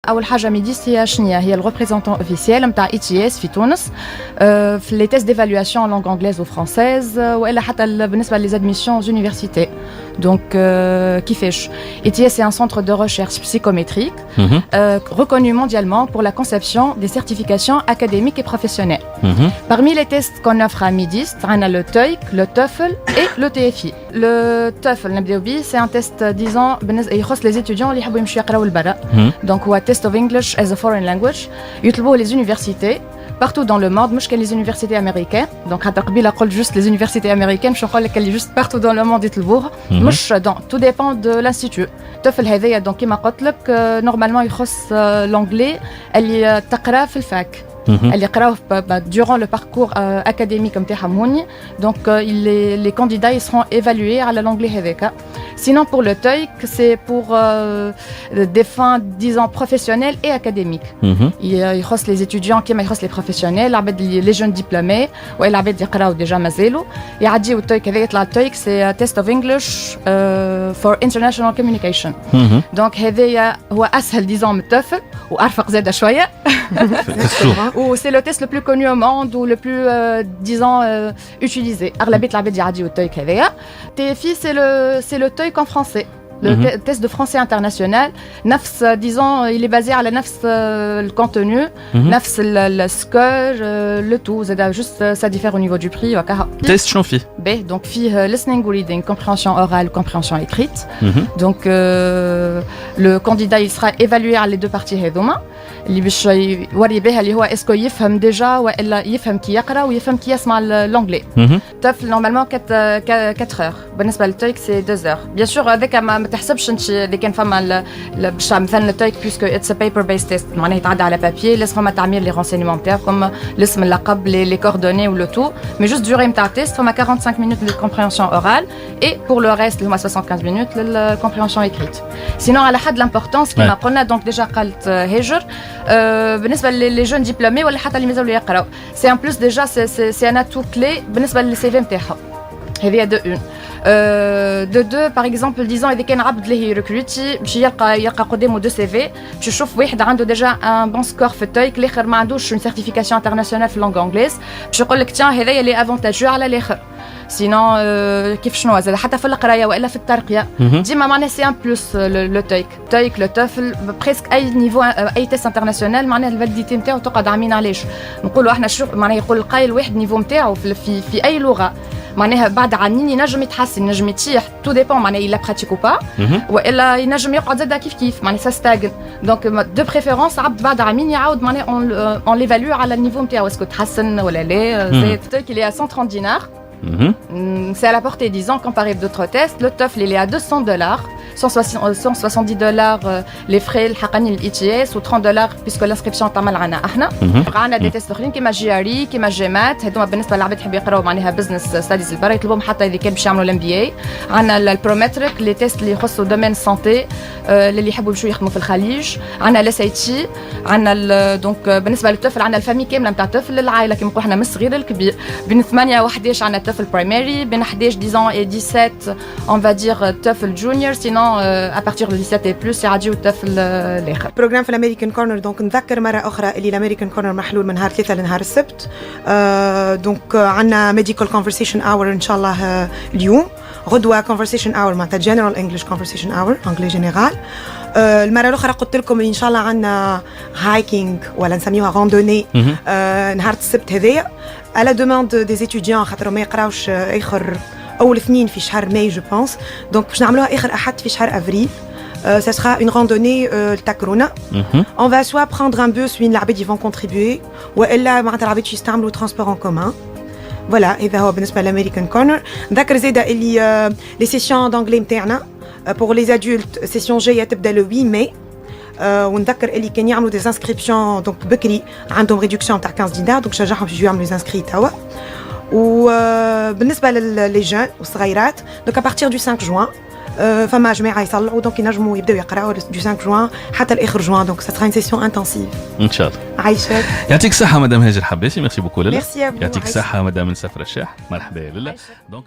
أول حاجة ميديس هي شنيا هي الريبريزونتون اوفيسيال نتاع ETS في تونس في لي تيست ديفالواسيون لونغ انجليز وفرونسيز والا حتى بالنسبة لي زادميسيون زونيفرسيتي. Donc, كيفاش ETS est un centre de recherche psychométrique reconnu mondialement pour la conception des certifications académiques et professionnelles. Parmi les tests qu'on offre à MIDIS, on a le TOEIC, le TOEFL et le TFI. Le TOEFL, c'est un test, disons, يخص les étudiants اللي يحبوا يمشوا يقراوا لبرا. Donc, هو test of English as a foreign language. يطلبوه les universités partout dans le monde, مش les universités américaines. Donc, حتى قبيله قلت juste les universités américaines, je نقول لك اللي juste partout dans le monde يطلبوه. مش donc tout dépend de l'institut. TOEFL هذايا donc كيما قلت لك normalement يخص l'anglais اللي تقرا في الفاك. اللي يقراوه durant le parcours académique نتاعهم هوني. Donc les candidats ils seront évalués على l'anglais هذاك. Sinon pour le TOEIC c'est pour des fins disons professionnelles et académiques. يخص les étudiants كيما يخص les professionnels, العباد les jeunes diplômés ولا العباد يقراو déjà مازالوا يعديو التويك هذايا يطلع التويك c'est test of English for international communication. Donc هذايا هو اسهل disons من التوفل وارفق زاده شويه. Ou c'est le test le plus connu au monde ou le plus, disons, utilisé. أغلبية العباد يعديو التويك هذايا. TFI c'est le TOEIC en français. Le test de français international, نفس disons, il est basé على نفس le contenu, نفس le score, le tout. C'est juste ça diffère au niveau du prix. Test شنو فيه؟ Donc فيه listening ou reading, compréhension orale, compréhension écrite. Donc le candidat il sera évalué على les deux parties هذوما. اللي باش يوري بها اللي هو اسكو يفهم ديجا ولا يفهم كي يقرا ويفهم كي يسمع لونجلي. TOEFL نورمالمون 4 heures. بالنسبه للتويك سي 2 heures. بيان سور هذاك ما تحسبش انت اللي كان فما باش مثلا التويك بيسكو اتس بيبر بيس تيست معناها يتعدى على بابي لازم فما تعمير لي رونسينمون نتاعكم الاسم اللقب لي كوردوني ولو تو مي جوست دوري نتاع التيست فما 45 minutes de compréhension orale et pour le reste اللي هما 75 minutes للكومبريهنسيون écrite. Sinon على حد l'importance كما قلنا دونك ديجا قالت هاجر بالنسبه لي جون ديبلومي ولا حتى اللي مازالوا يقراو سي ان بلوس ديجا سي ان اتو كلي بالنسبه للسي في نتاعهم هذه دو اون دو دو باغ اكزومبل ديزون اذا كان عبد اللي ريكروتي باش يلقى قدامه دو سي في باش يشوف واحد عنده ديجا ان بون سكور في التويك الاخر ما عندوش اون سيرتيفيكاسيون انترناسيونال في اللونغ انجليز باش يقول لك تيان هذايا لي افونتاجو على الاخر سينون كيف شنو زاد حتى في القرايه والا في الترقيه ديما معناها سي ان بلوس لو تويك لو توفل بريسك اي نيفو اي تيست انترناسيونال معناها الفاليديتي نتاعو تقعد عامين علاش نقولوا احنا شوف معناها يقول القايل واحد نيفو نتاعو في اي لغه معناها بعد عامين ينجم يتحسن ينجم يتيح تو ديبون معناها الا براتيكو با والا ينجم يقعد زاد كيف معناها سا ستاغن دونك دو بريفيرونس عبد بعد عامين يعاود معناها اون ليفاليو على النيفو نتاعو اسكو تحسن ولا لا زي التويك اللي 130 دينار. C'est à la portée, disons, comparé d'autres tests. Le TOEFL, il est à $200, $170 les frais, le ETS, ou $30 puisque l'inscription est à احنا. On a des tests اخرين كيما GRE, كيما GMAT, هذوما بالنسبة للعباد يحبوا يقراو معناها business studies البرا يطلبوهم حتى إذا كان باش يعملوا MBA. عندنا البرومتريك لي تيست اللي يخصوا دومين سانتي اللي يحبوا يمشوا يخدموا في الخليج. عندنا SAT, عندنا دونك بالنسبة للتوفل عندنا الفامي كاملة نتاع التوفل للعائلة كيما نقولوا احنا من الصغير للكبير. بين 8 و 11 عندنا TOEFL primary, بين 11 disons et 17 on va dire TOEFL junior, sinon à partir de 17 et plus يعديو TOEFL الاخر. بروجرام في الامريكان كورنر دونك نذكر مره اخرى اللي الامريكان كورنر محلول من نهار 3 لنهار السبت. دونك عندنا ميديكال كونفرسيشن اور ان شاء الله اليوم غدوه كونفرسيشن اور معناتها جنرال انجلش كونفرسيشن اور انجلي جينيرال. المره الاخرى قلت لكم ان شاء الله عندنا هايكينج ولا نسميوها راندوني نهار السبت هذايا على دوموند دي étudiants خاطر ما يقراوش اخر اول اثنين في شهر ماي جو بونس دونك باش نعملوها اخر احد في شهر افريل. Ça sera une randonnée تاع كورونا. On va soit prendre un bus وين العباد vont contribuer والا معناتها العباد يستعملوا transport en commun. Voilà, هذا هو بالنسبه للامريكان كورنر. نذكر زاده اللي لي سيسيون دانجلي نتاعنا pour les adultes سيسيون جايه تبدا le 8 ماي. ونذكر اللي كان يعملوا دي انسكريبسيون دونك بكري عندهم ريدكسيون تاع 15 دينار دونك شجعهم باش يعملوا لي انسكري توا. وبالنسبه للي جون والصغيرات دونك ابارتير دو 5 جوان فما جماعه يصلعوا دونك ينجموا يبداو يقراوا دو 5 جوان حتى الاخر جوان دونك سا سرا سيسيون انتنسيف ان شاء الله. عايشك يعطيك الصحه مدام هاجر حباسي ميرسي بوكو. ميرسي يعطيك الصحه مدام نسف رشاح مرحبا لله. دونك